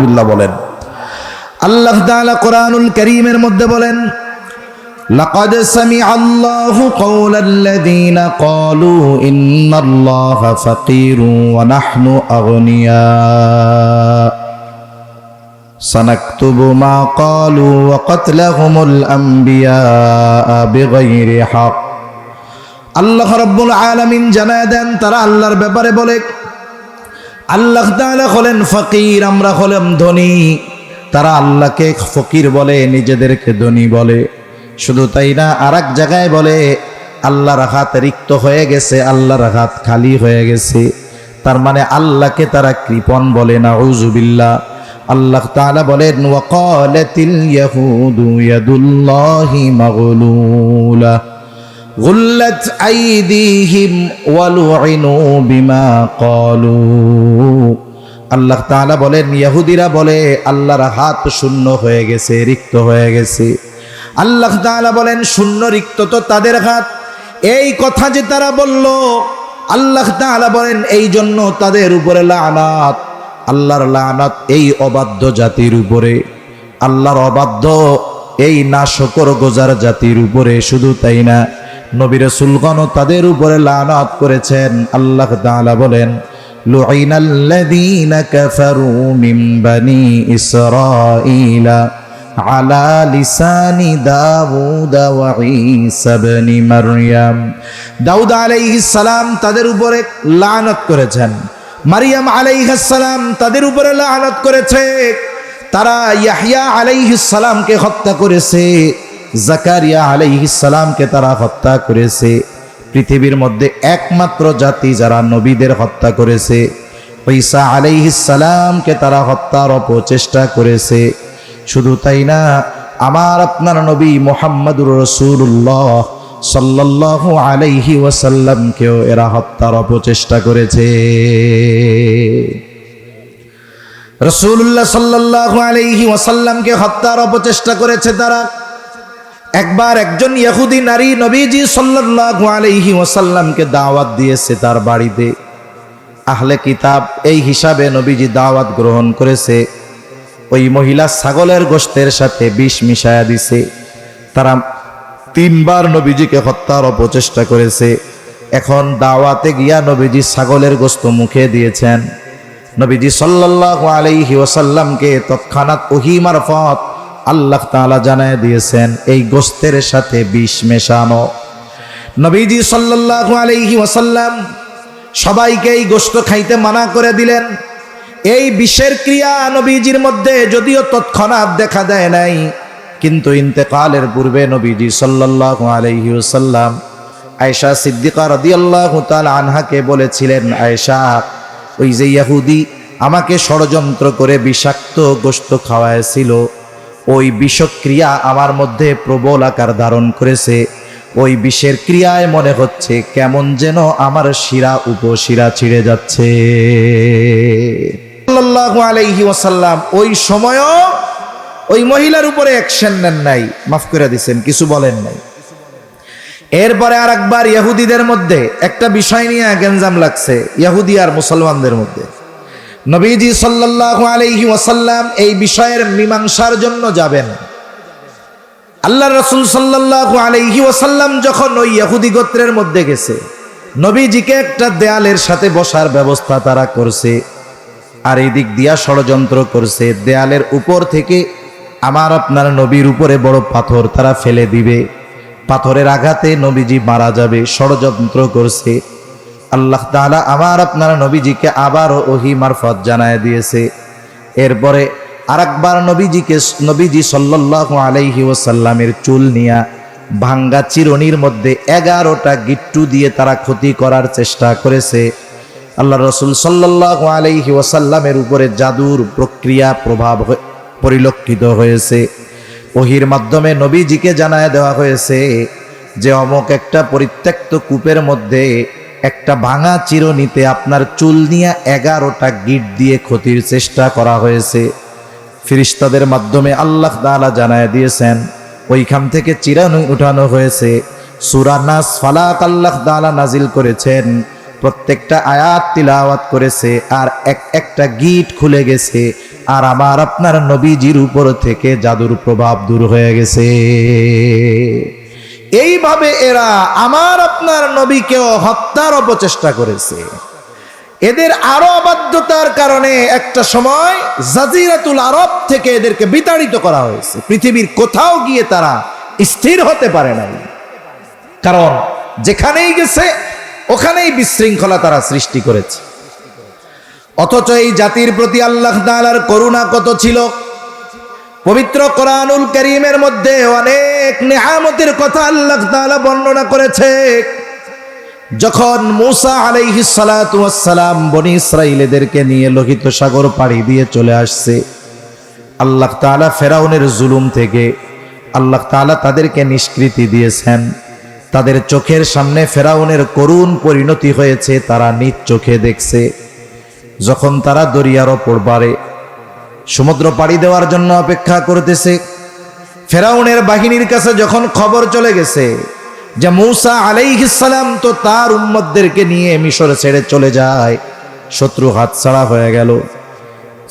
বিল্লাহ বলেন। আল্লাহ তাআলা কোরআনুল কারীমের মধ্যে বলেন, লাকাদ সামিআল্লাহু কওলাল্লাযীনা ক্বালু ইন্নাল্লাহা ফাকীরুন ওয়া নাহনু আগনিয়া সানাকতুবু মা ক্বালু ওয়া কাতলাহুমুল আমবিয়া বিগাইরি হক। আল্লাহ রাব্বুল আলামিন জানায় দেন, তারা আল্লাহর ব্যাপারে বলে, আল্লাহ তাআলা হলেন ফকির, আমরা হলাম ধনী। তারা আল্লাহকে ফকির বলে, নিজেদেরকে ধনী বলে। শুধু তাই না, আরেক জায়গায় বলে আল্লাহর হাত রিক্ত হয়ে গেছে, আল্লাহর হাত খালি হয়ে গেছে। তার মানে আল্লাহকে তারা কৃপণ বলে, নাউযুবিল্লাহ। আল্লাহ তাআলা বলেন, ওয়াকালাতিল ইয়াহুদু ইয়াদুল্লাহি মাগলুলা গুল্লাত আইদিহিম ওয়ালুইনু বিমা ক্বালু। আল্লাহ তাআলা বলেন, ইহুদিরা বলে আল্লাহর হাত শূন্য হয়ে গেছে, রিক্ত হয়ে গেছে। আল্লাহ তাআলা বলেন, শূন্য রিক্ত তো তাদের হাত। এই কথা যে তারা বলল, আল্লাহ তাআলা বলেন এই জন্য তাদের উপরে লানাত, আল্লাহর লানাত এই অবাধ্য জাতির উপরে, আল্লাহর অবাধ্য এই নাশকর গোজার জাতির উপরে। শুধু তাই না, নবী রাসূলগণও তাদের উপরে লানাত করেছেন। আল্লাহ তাআলা বলেন, লুইনাল্লাযীনা কাফারু মিন বানি ইসরাঈলা আলা লিসানি দাউদ ওয়া ঈসা ইবনে মারইয়াম। দাউদ আলাইহিস সালাম তাদের উপরে লানত করেছেন, মারইয়াম আলাইহিস সালাম তাদের উপরে লানত করেছে। তারা ইয়াহইয়া আলাইহিস সালামকে হত্যা করেছে, জাকারিয়া আলাইহিস সালামকে তারা হত্যা করেছে। পৃথিবীর মধ্যে একমাত্র জাতি যারা নবীদের হত্যা করেছে, ঈসা আলাইহিস সালামকে তারা হত্যার অপচেষ্টা করেছে। শুধু তাই না, আমার আপনার নবী মুহাম্মদুর রাসূলুল্লাহ সাল্লাল্লাহু আলাইহি ওয়াসাল্লামকেও এরা হত্যার অপচেষ্টা করেছে। রাসূলুল্লাহ সাল্লাল্লাহু আলাইহি ওয়াসাল্লামকে হত্যার অপচেষ্টা করেছে তারা। একবার একজন ইহুদি নারী নবীজি সাল্লাল্লাহু আলাইহি ওয়াসাল্লামকে দাওয়াত দিয়েছে তার বাড়িতে। আহলে কিতাব এই হিসাবে নবীজি দাওয়াত গ্রহণ করেছে। ওই মহিলা ছাগলের গোশতের সাথে বিষ মিশায়া দিছে। তারা 3 বার নবীজিকে হত্যার অপচেষ্টা করেছে। এখন দাওয়াতে গিয়া নবীজি ছাগলের গোশত মুখে দিয়েছেন। নবীজি সাল্লাল্লাহু আলাইহি ওয়াসাল্লামকে তৎক্ষণাৎ ওহী মারফত আল্লাহ তাআলা জানায় দিয়েছেন এই গোশতের সাথে বিষ মেশানো। নবীজি সাল্লাল্লাহু আলাইহি ওয়াসাল্লাম সবাইকে এই গোশত খাইতে মানা করে দিলেন। এই বিষের ক্রিয়া নবীজির মধ্যে যদিও তৎক্ষণাৎ দেখা দেয় নাই, কিন্তু ইন্তেকালের পূর্বে নবীজি সাল্লাল্লাহু আলাইহি ওয়াসাল্লাম আয়েশা সিদ্দিকা রাদিয়াল্লাহু তাআলা আনহাকে বলেছিলেন, আয়েশা, ওই যে ইহুদি আমাকে ষড়যন্ত্র করে বিষাক্ত গোশত খাওয়াইছিল, ওই বিষক্রিয়া আমার মধ্যে প্রবল আকার ধারণ করেছে। ওই বিষের ক্রিয়ায় মনে হচ্ছে কেমন যেন আমার শিরা উপশিরা ছিঁড়ে যাচ্ছে। সাল্লাল্লাহু আলাইহি ওয়াসাল্লাম ওই সময়ও ওই মহিলার উপরে অ্যাকশন নেন নাই, মাফ করে দিয়েছেন, কিছু বলেন নাই। এরপরে আরেকবার ইহুদিদের মধ্যে একটা বিষয় নিয়ে গেঞ্জাম লাগছে, ইহুদি আর মুসলমানদের মধ্যে। নবীজি সাল্লাল্লাহু আলাইহি ওয়াসাল্লাম এই বিষয়ের মীমাংসার জন্য যাবেন। আল্লাহর রাসূল সাল্লাল্লাহু আলাইহি ওয়াসাল্লাম যখন ওই ইহুদি গোত্রের মধ্যে গেছে, নবীজিকে একটা দেয়ালের সাথে বসার ব্যবস্থা তারা করছে, আর এই দিক দিয়া ষড়যন্ত্র করছে। দেয়ালের উপর থেকে আমার আপনার নবীর উপরে বড় পাথর তারা ফেলে দিবে, পাথরের আঘাতে নবীজি মারা যাবে, ষড়যন্ত্র করছে। আল্লাহ তাআলা আমার আপনার নবীজিকে আবারও ওহী মারফত জানায় দিয়েছে। এরপরে আরেকবার নবীজি সাল্লাল্লাহু আলাইহি ওয়াসাল্লামের চুল নিয়া ভাঙ্গা চিরুনির মধ্যে 11টা গিট্টু দিয়ে তারা ক্ষতি করার চেষ্টা করেছে। আল্লাহ রাসূল সাল্লাল্লাহু আলাইহি ওয়াসাল্লামের উপরে জাদুর প্রক্রিয়া প্রভাব পরিলক্ষিত হয়েছে। ওহীর মাধ্যমে নবীজিকে জানায় দেওয়া হয়েছে যে অমুক একটা পরিত্যক্ত কূপের মধ্যে একটা ভাঙা চিরুনিতে আপনার চুল নিয়ে 11টা গিট দিয়ে ক্ষতির চেষ্টা করা হয়েছে। ফেরেশতাদের মাধ্যমে আল্লাহ তাআলা জানায় দিয়েছেন, ওইখান থেকে চিরুনি উঠানো হয়েছে। সূরা নাস ফালাক আল্লাহ তাআলা নাজিল করেছেন, প্রত্যেকটা আয়াত তিলাওয়াত করেছে, আর একটা গিট খুলে গেছে, আর আমার আপনার নবীজির উপর থেকে জাদুর প্রভাব দূর হয়ে গেছে। এইভাবে এরা আমার আপনার নবীকেও হত্যার অপচেষ্টা করেছে। এদের আরো অবাধ্যতার কারণে একটা সময় জাজিরাতুল আরব থেকে এদেরকে বিতাড়িত করা হয়েছে। পৃথিবীর কোথাও গিয়ে তারা স্থির হতে পারে নাই, কারণ যেখানেই গেছে ওখানেই বিশৃঙ্খলা তারা সৃষ্টি করেছে। অথচ এই জাতির প্রতি আল্লাহ তাআলার করুণা কত ছিল। পবিত্র কোরআনুল কারীমের মধ্যে অনেক নিয়ামতের কথা আল্লাহ তাআলা বর্ণনা করেছে। যখন মূসা আলাইহিস সালাতু ওয়াস সালাম বনি ইসরাঈলদেরকে নিয়ে লোহিত সাগর পাড়ি দিয়ে চলে আসছে, আল্লাহ তাআলা ফেরাউনের জুলুম থেকে আল্লাহ তাআলা তাদেরকে নিষ্কৃতি দিয়েছেন। তাদের চোখের সামনে ফেরাউনের করুণ পরিণতি হয়েছে, তারা নিজ চোখে দেখছে। যখন তারা দরিয়ার ওপর পারে সমুদ্র পাড়ি দেওয়ার জন্য অপেক্ষা করতেছে, ফেরাউনের বাহিনীর কাছে যখন খবর চলে গেছে যে মূসা আলাইহিস সালাম তো তার উম্মতদেরকে নিয়ে মিশর ছেড়ে চলে যায়, শত্রু হাতছাড়া হয়ে গেল।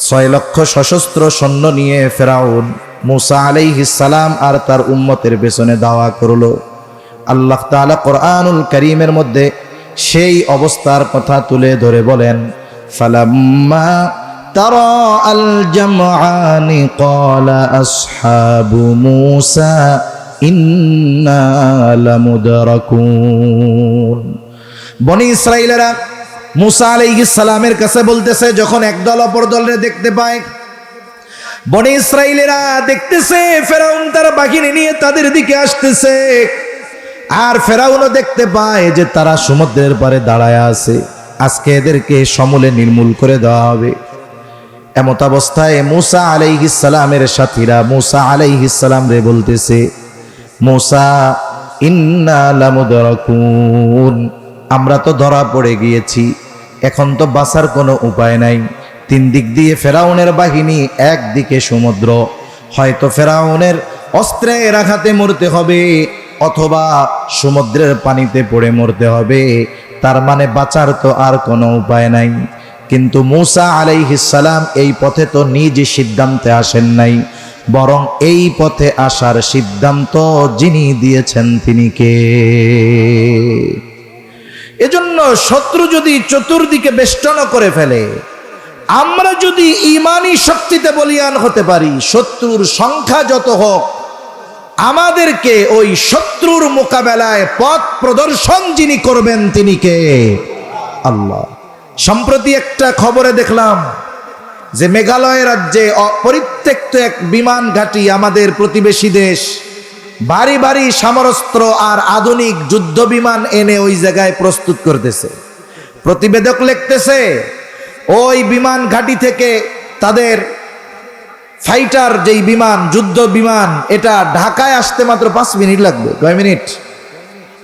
6 লক্ষ সশস্ত্র সৈন্য নিয়ে ফেরাউন মূসা আলাইহিস সালাম আর তার উম্মতের পেছনে দাওয়া করলো। আল্লাহ তাআলা কোরআনুল কারীমের মধ্যে সেই অবস্থার কথা তুলে ধরে বলেন, ফালাম্মা তারা আল জামআনি ক্বালা আসহাবু মূসা ইন্না লামুদরাকুন। বনি ইসরাঈলেরা মূসা আলাইহিস সালামের কাছে বলতেছে, যখন একদল অপর দলরে দেখতে পায়, বনি ইসরাঈলেরা দেখতেছে ফেরাউন তার বাহিনী নিয়ে তাদের দিকে আসতেছে, আর ফেরাউনও দেখতে পায় যে তারা সমুদ্রের পারে দাঁড়ায় আছে, আজকে এদেরকে সমূলে নির্মূল করে দেওয়া হবে। এমত অবস্থায় মূসা আলাইহিস সালামের সাথীরা মূসা আলাইহিস সালাম রে বলতেছে, মূসা ইন্না লামুদরাকুন, আমরা তো ধরা পড়ে গিয়েছি, এখন তো বাঁচার কোনো উপায় নাই। 3 দিক দিয়ে ফেরাউনের বাহিনী, একদিকে সমুদ্র, হয়তো ফেরাউনের অস্ত্রের আঘাতে মরতে হবে অথবা সমুদ্রের পানিতে পড়ে মরতে হবে, তার মানে বাঁচার তো আর কোনো উপায় নাই। কিন্তু মূসা আলাইহিস সালাম এই পথে তো নিজ সিদ্ধান্তে আসেন নাই, বরং এই পথে আসার সিদ্ধান্ত যিনি দিয়েছেন তিনি কে? এজন্য শত্রু যদি চতুর্দিকে বেষ্টন করে ফেলে, আমরা যদি ঈমানি শক্তিতে বলীয়ান হতে পারি, শত্রুর সংখ্যা যত হোক, আমাদেরকে ওই শত্রুর মোকাবেলায় পথ প্রদর্শন যিনি করবেন তিনি কে? আল্লাহ। সম্প্রতি একটা খবরে দেখলাম যে মেঘালয় রাজ্যে পরিত্যক্ত এক বিমান ঘাঁটি আমাদের প্রতিবেশী দেশ ভারী ভারী সমরাস্ত্র আর আধুনিক যুদ্ধ বিমান এনে ওই জায়গায় প্রস্তুত করতেছে। প্রতিবেদক লিখতেছে, ওই বিমান ঘাঁটি থেকে তাদের ফাইটার যেই বিমান, যুদ্ধ বিমান, এটা ঢাকায় আসতে মাত্র 5 মিনিট লাগবে। কয় মিনিট?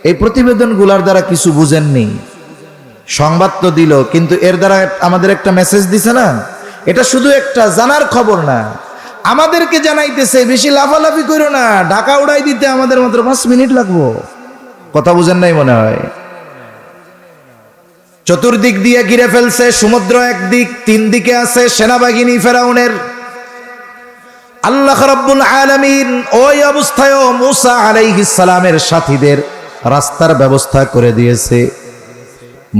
এই প্রতিবেদনগুলোর দ্বারা কিছু বুঝেননি। সংবাদ তো দিল, কিন্তু এর দ্বারা আমাদের একটা মেসেজ দিছে না, এটা শুধু একটা জানার খবর না, আমাদেরকে জানাইতেছে বেশি লাফালাফি করো না, ঢাকা উড়াই দিতে আমাদের মাত্র 5 মিনিট লাগবো। কথা বুঝেন নাই মনে হয়। চতুর্দিক দিয়ে ঘিরে ফেলছে, সমুদ্র একদিক, 3 দিকে আছে সেনাবাহিনী ফেরাউনের। আল্লাহ রাব্বুল আলামিন ওই অবস্থায়ও মূসা আলাইহিস সালামের সাথীদের রাস্তার ব্যবস্থা করে দিয়েছে।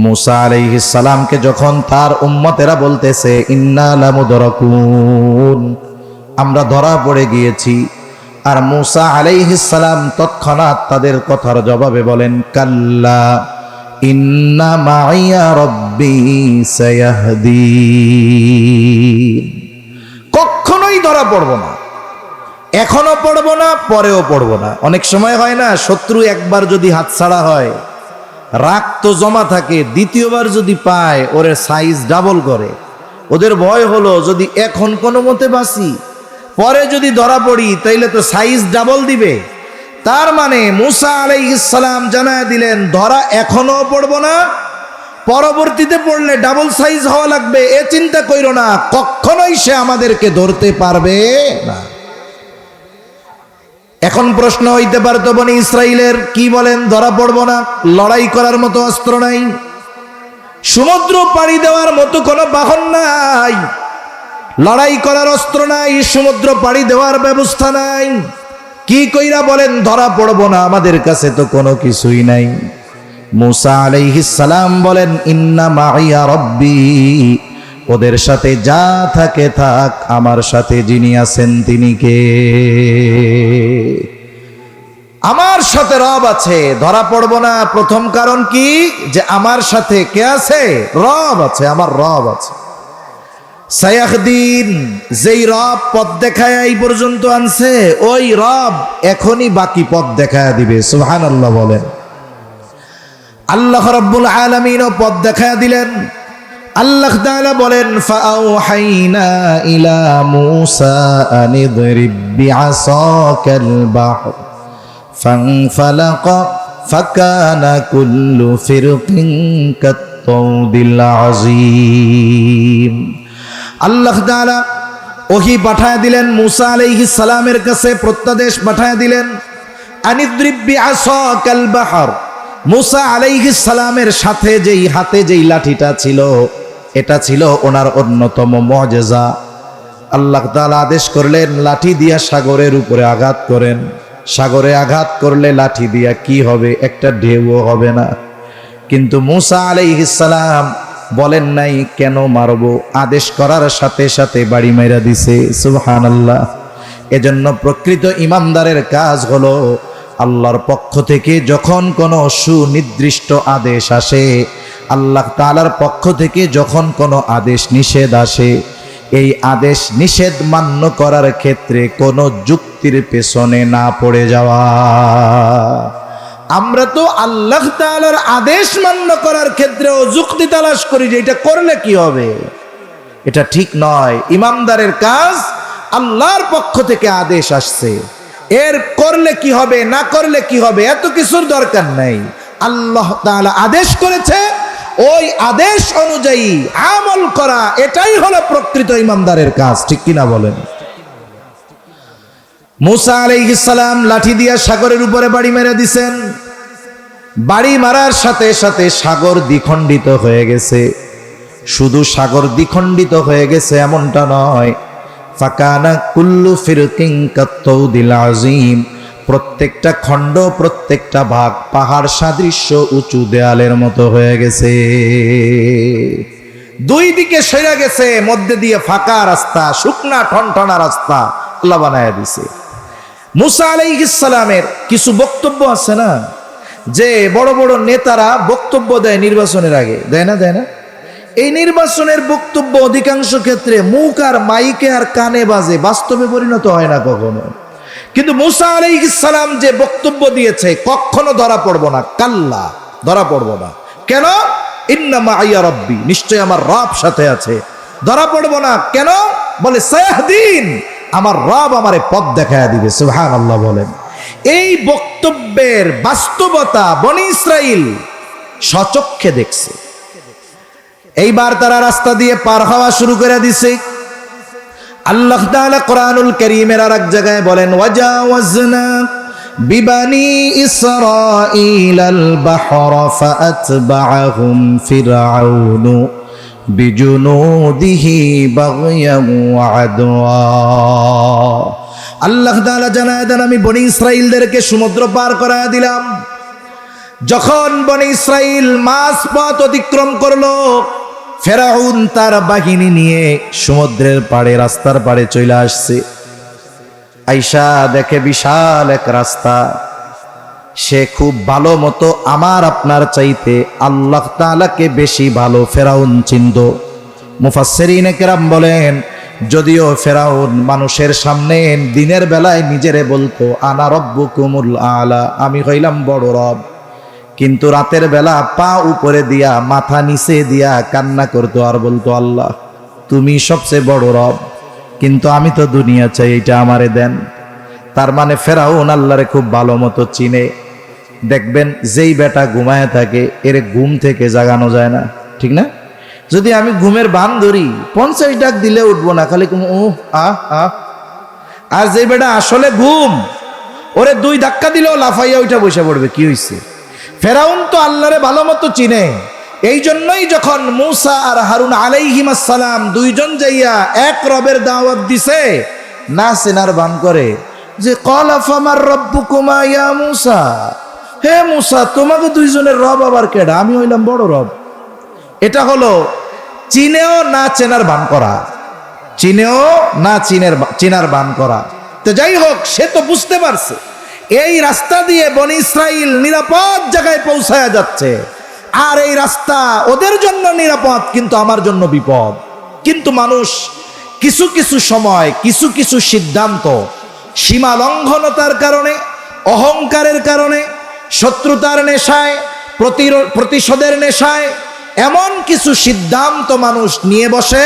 মূসা আলাইহিস সালামকে যখন তার উম্মতেরা বলতেছে ইন্না লামুদরাকুন, আমরা ধরা পড়ে গিয়েছি, আর মূসা আলাইহিস সালাম তৎক্ষণাৎ তাদের কথার জবাবে বলেন, কাল্লা ইন্না মাইয়া রাব্বি সায়াহদিন, কখনোই ধরা পড়ব না, এখনো পড়ব না, পরেও পড়ব না। অনেক সময় হয় না, শত্রু একবার যদি হাতছাড়া হয়, রাগ তো জমা থাকে, দ্বিতীয়বার যদি পায় ওরে সাইজ ডাবল করে। ওদের ভয় হলো যদি এখন কোনো মতে বাঁচি, পরে যদি ধরা পড়ি তাইলে তো সাইজ ডাবল দিবে। তার মানে মূসা আলাইহিস সালাম জানায় দিলেন, ধরা এখনো পড়ব না, পরবর্তীতে পড়লে ডাবল সাইজ হওয়া লাগবে, এ চিন্তা কইরো না, কখনোই সে আমাদেরকে ধরতে পারবে না। এখন প্রশ্ন হইতে পারতো বনি ইসরাইলের, কি বলেন ধরা পড়ব না, লড়াই করার মতো অস্ত্র নাই, সমুদ্র পাড়ি দেওয়ার মতো কোনো বাহন নাই, লড়াই করার অস্ত্র নাই, সমুদ্র পাড়ি দেওয়ার ব্যবস্থা নাই। কি কইরা বলেন ধরা পড়বো না? আমাদের কাছে তো কোনো কিছুই নাই। মুসা আলাইহিস সালাম বলেন ইন্না মাইয়া রব্বি, ওদের সাথে যা থাকে থাক, আমার সাথে যিনি আছেন তিনি কে? আমার সাথে রব আছে, ধরা পড়বো না। প্রথম কারণ কি? যে আমার সাথে কে আছে? রব আছে, আমার রব আছে। সায়াহদিন, যেই রব পথ দেখায় এই পর্যন্ত আনছে, ওই রব এখনই বাকি পথ দেখায় দিবে। সুবহানাল্লাহ বলেন। আল্লাহ রাব্বুল আলামিনও পথ দেখায় দিলেন। আল্লাহ তাআলা বলেন ফাআওহাইনা ইলা মূসা আনিদরিব বিআসাকাল বাহর ফানফালাকা ফাকানা কুল্লু ফিরকিন কাত-তাউদিল আযীম। আল্লাহ তাআলা ওহী পাঠায় দিলেন মূসা আলাইহিস সালামের কাছে, প্রত্যাদেশ পাঠায় দিলেন আনিদরিব বিআসাকাল বাহর। মূসা আলাইহিস সালামের সাথে যেই হাতে যেই লাঠিটা ছিল, এটা ছিল ওনার অন্যতম মুআজিজা। আল্লাহ তাআলা আদেশ করলেন লাঠি দিয়া সাগরের উপরে আঘাত করেন। সাগরে আঘাত করলে লাঠি দিয়া কি হবে? একটা ঢেউও হবে না। কিন্তু মূসা আলাইহিস সালাম বলেন নাই কেন মারবো, আদেশ করার সাথে সাথে বাড়ি মাইরা দিছে। সুবহানাল্লাহ। এজন্য প্রকৃত ইমানদারের কাজ হলো আল্লাহর পক্ষ থেকে যখন কোনো সুনির্দিষ্ট আদেশ আসে, আল্লাহ তাআলার পক্ষ থেকে যখন কোনো আদেশ নিষেধ আসে, এই আদেশ নিষেধ মান্য করার ক্ষেত্রে কোনো যুক্তির পেছনে না পড়ে যাওয়া। আমরা তো আল্লাহ তাআলার আদেশ মান্য করার ক্ষেত্রেও যুক্তি তালাশ করি যে এটা করলে কি হবে। এটা ঠিক নয়। ইমানদারের কাজ, আল্লাহর পক্ষ থেকে আদেশ আসছে, এর করলে কি হবে না করলে কি হবে এত কিছুর দরকার নাই। আল্লাহ তাআলা আদেশ করেছে, ওই আদেশ অনুযায়ী আমল করা, এটাই হলো প্রকৃত ইমানদারের কাজ। ঠিক কিনা বলেন? মূসা আলাইহিস সালাম লাঠি দিয়া সাগরের উপরে বাড়ি মেরে দিছেন। বাড়ি মারার সাথে সাথে সাগর দ্বিখণ্ডিত হয়ে গেছে। শুধু সাগর দ্বিখণ্ডিত হয়ে গেছে এমনটা নয়, ফাকানা কুল্লু ফিরকিন কাত-তাউদিল আযীম, প্রত্যেকটা খণ্ড, প্রত্যেকটা ভাগ পাহাড় সাদৃশ্য উঁচু দেয়ালের মতো হয়ে গেছে। দুই দিকে সরে গেছে, মধ্যে দিয়ে ফাঁকা রাস্তা, শুকনা ঠনঠনা রাস্তা আল্লাহ বানায়া দিছে। মূসা আলাইহিস সালামের কিছু বক্তব্য আছে না, যে বড় বড় নেতারা বক্তব্য দেয় নির্বাচনের আগে, দেয় না? এই নির্বাচনের বক্তব্য অধিকাংশ ক্ষেত্রে মুখ আর মাইকে আর কানে বাজে, বাস্তবে পরিণত হয় না কখনো। কিন্তু মূসা আলাইহিস সালাম যে বক্তব্য দিয়েছে, কখনো ধরা পড়বো না, কাল্লা, ধরা পড়বো না। কেন? ইন্না মাইয়া রব্বি, নিশ্চয় আমার রব সাথে আছে। ধরা পড়বো না কেন? বলে সায়াহদিন, আমার রব আমারে পথ দেখায়া দিবে। সুবহানাল্লাহ বলেন। এই বক্তব্যের বাস্তবতা বনি ইসরাইল স্বচক্ষে দেখছে। এইবার তারা রাস্তা দিয়ে পার হওয়া শুরু করে দিছে। আল্লাহ তাআলা কোরআনুল কারীমের আরেক জায়গায় বলেন ওয়াজাওয়াজনা বিবানি ইসরাঈলাল বাহরা ফাআতবাআহুম ফিরআউনু বিজুনুদিহি বাগয়ান ওয়া আদওয়া। আল্লাহ তাআলা জানায় দেন আমি বনি ইসরাইলদেরকে সমুদ্র পার করায় দিলাম। যখন বনি ইসরাইল মাঝ পথ অতিক্রম করলো, ফেরাউন তার বাহিনী নিয়ে সমুদ্রের পাড়ে, রাস্তার পাড়ে চলে আসছে। আইসা দেখে বিশাল এক রাস্তা। সে খুব ভালো মতো আমার আপনার চাইতে আল্লাহ তাআলাকে বেশি ভালো ফেরাউন চিনত। মুফাসসিরিনে কেরাম বলেন, যদিও ফেরাউন মানুষের সামনে দিনের বেলায় নিজেরে বলতো আনা রব্বুকুমুল আলা, আমি হইলাম বড় রব, কিন্তু রাতের বেলা পা উপরে দিয়া মাথা নিচে দিয়া কান্না করতো আর বলতো আল্লাহ তুমি সবচেয়ে বড় রব, কিন্তু আমি তো দুনিয়া চাই, এটা আমারে দেন। তার মানে ফেরাউন আল্লাহরে খুব ভালো মতো চিনে। দেখবেন যেই বেটা ঘুমায় থাকে, এর ঘুম থেকে জাগানো যায় না, ঠিক না? যদি আমি ঘুমের বান ধরি 50 ডাক দিলে উঠবো না, খালি আর যে বেটা আসলে ঘুম, ওরে 2 ধাক্কা দিলেও লাফাইয়া উঠা বসে পড়বে। কি হইছে? ফেরাউন তো আল্লাহরে ভালো মতো চিনে, এই জন্যই যখন মূসা আর হারুন আলাইহিমাস সালাম দুইজন যাইয়া এক রবের দাওয়াত দিছে, না চেনার ভান করে যে ক্বালা ফামার রাব্বুকুমা ইয়া মূসা, হে মূসা তোমাকে দুইজনের রব আবার কেডা? আমি হইলাম বড় রব। এটা হলো চিনেও না চেনার ভান করা, চিনেও না চিনার ভান করা। তো যাই হোক, সে তো বুঝতে পারছে এই রাস্তা দিয়ে বনি ইসরাইল নিরাপদ জায়গায় পৌঁছায়া যাচ্ছে, আর এই রাস্তা ওদের জন্য নিরাপদ কিন্তু আমার জন্য বিপদ। কিন্তু মানুষ কিছু কিছু সময় কিছু কিছু সিদ্ধান্ত সীমা লঙ্ঘনতার কারণে, অহংকারের কারণে, শত্রুতার নেশায়, প্রতিশোধের নেশায় এমন কিছু সিদ্ধান্ত মানুষ নিয়ে বসে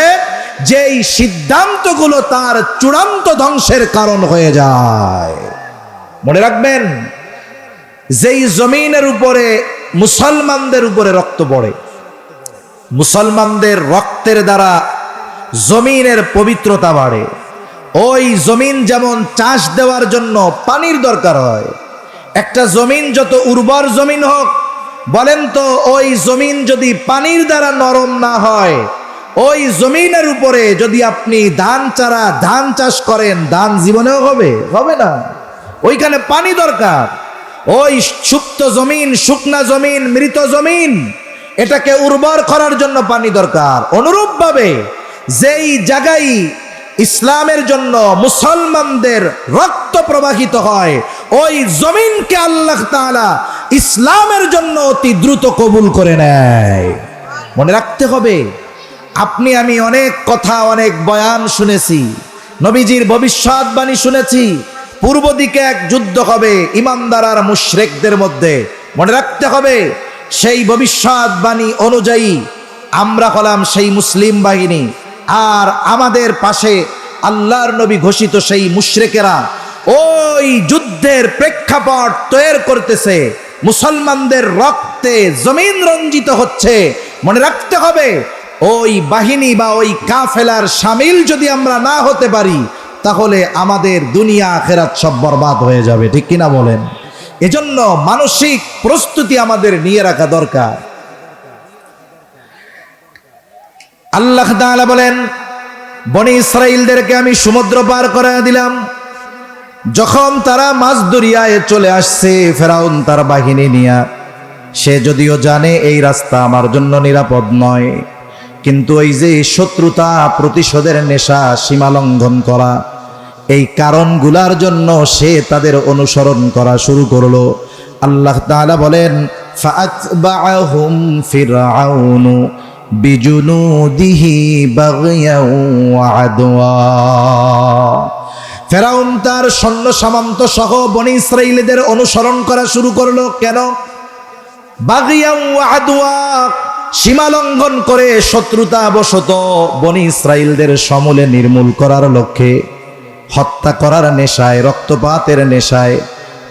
যেই সিদ্ধান্তগুলো তার চূড়ান্ত ধ্বংসের কারণ হয়ে যায়। মনে রাখবেন, যেই জমিনের উপরে মুসলমানদের উপরে রক্ত পড়ে, মুসলমানদের রক্তের দ্বারা জমিনের পবিত্রতা বাড়ে। ওই জমিন যেমন চাষ দেওয়ার জন্য পানির দরকার হয়, একটা জমিন যত উর্বর জমিন হোক, বলেন তো ওই জমিন যদি পানির দ্বারা নরম না হয়, ওই জমিনের উপরে যদি আপনি ধান চাষ করেন, ধান জীবনেও হবে না। ওইখানে পানি দরকার। ওই সুপ্ত জমিন, শুকনা জমিন, মৃত জমিন, এটাকে উর্বর করার জন্য পানি দরকার। অনুরূপভাবে যেই জায়গায় ইসলামের জন্য মুসলমানদের রক্ত প্রবাহিত হয়, ওই জমিনকে আল্লাহ তাআলা ইসলামের জন্য অতি দ্রুত কবুল করে নেয়। মনে রাখতে হবে, আপনি আমি অনেক কথা, অনেক বয়ান শুনেছি, নবীজির ভবিষ্যৎবাণী শুনেছি, পূর্ব দিকে এক যুদ্ধ হবে ইমানদার আর মুশরিকদের মধ্যে। মনে রাখতে হবে, সেই ভবিষ্যৎবাণী অনুযায়ী আমরা হলাম সেই মুসলিম বাহিনী, আর আমাদের পাশে আল্লাহর নবী ঘোষিত সেই মুশরিকেরা ওই যুদ্ধের প্রেক্ষাপট তৈরি করতেছে। মুসলমানদের রক্তে জমিন রঞ্জিত হচ্ছে। মনে রাখতে হবে, ওই বাহিনী বা ওই কাফেলার শামিল যদি আমরা না হতে পারি, তাহলে আমাদের দুনিয়া আখিরাত সব বরবাদ হয়ে যাবে। ঠিক কিনা বলেন? এজন্য মানসিক প্রস্তুতি আমাদের নিয়ে রাখা দরকার। আল্লাহ তাআলা বলেন, বনি ইসরাইলদেরকে আমি সমুদ্র পার করে দিলাম। যখন তারা মাছ দরিয়ায় চলে আসছে, ফেরাউন তার বাহিনী নিয়ে, সে যদিও জানে এই রাস্তা আমার জন্য নিরাপদ নয়, কিন্তু ওই যে শত্রুতা, প্রতিশোধের নেশা, সীমা লঙ্ঘন করা, এই কারণগুলার জন্য সে তাদের অনুসরণ করা শুরু করলো। আল্লাহ তাআলা বলেন, ফাআতবাআহুম ফিরআউনু বিজুনুদিহি বাগয়াও ওয়া আদওয়া। ফেরাউন তার সৈন্য সামন্ত সহ বনি ইসরাইলদের অনুসরণ করা শুরু করলো। কেন? বাগয়াও ওয়া আদওয়া, সীমা লঙ্ঘন করে, শত্রুতা বশত বনি ইসরাইলদের সমূলে নির্মূল করার লক্ষ্যে, হত্যা করার নেশায়, রক্তপাতের নেশায়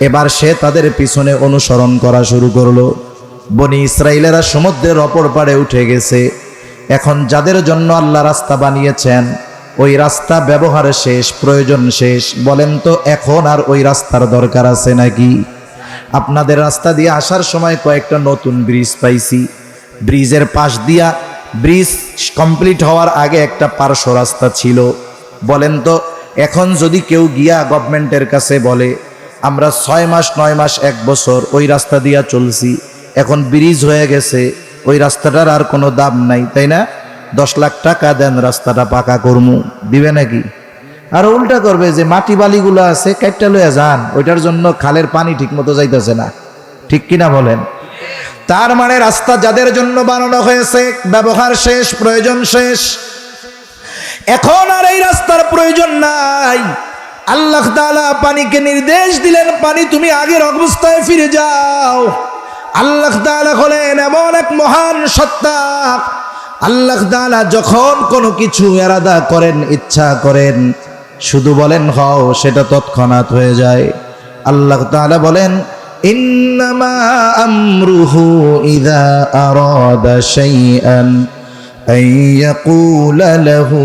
এবার সে তাদের পিছনে অনুসরণ করা শুরু করলো। বনি ইসরাইলেরা সমুদ্রের অপর পাড়ে উঠে গেছে। এখন যাদের জন্য আল্লাহ রাস্তা বানিয়েছেন, ওই রাস্তা ব্যবহার শেষ, প্রয়োজন শেষ। বলেন তো, এখন আর ওই রাস্তার দরকার আছে নাকি? আপনাদের রাস্তা দিয়ে আসার সময় কয়েকটা নতুন ব্রিজ পাইছি। ব্রিজের পাশ দিয়া, ব্রিজ কমপ্লিট হওয়ার আগে একটা পার্শ্ব রাস্তা ছিল। বলেন তো, এখন যদি কেউ গিয়া গভর্নমেন্টের কাছে বলে, আমরা 6 মাস, 9 মাস, 1 বছর ওই রাস্তা দিয়া চলছি, এখন ব্রিজ হয়ে গেছে, ওই রাস্তাটার আর কোনো দাম নাই, তাই না? 10 লাখ টাকা দেন, রাস্তাটা পাকা করমু, দিবে নাকি? আর উল্টা করবে যে মাটি বালিগুলো আছে কাইটটা লইয়া যান, ওইটার জন্য খালের পানি ঠিক মতো যাইতেছে না। ঠিক কিনা বলেন? তার মানে রাস্তা যাদের জন্য বানানো হয়েছে, ব্যবহার শেষ, প্রয়োজন শেষ। এখন আর এই রাস্তার প্রয়োজন নাই। আল্লাহ তাআলা পানিকে নির্দেশ দিলেন, পানি তুমি আগের অবস্থায় ফিরে যাও। আল্লাহ তাআলা হলেন এমন এক মহান সত্তা। আল্লাহ তাআলা যখন কোনো কিছু এরাদা করেন, ইচ্ছা করেন, শুধু বলেন হও, সেটা তৎক্ষণাৎ হয়ে যায়। আল্লাহ তাআলা বলেন, ইন্নামা আমরুহু ইযা আরাদা শাইআন আন ইয়াকুলা লাহু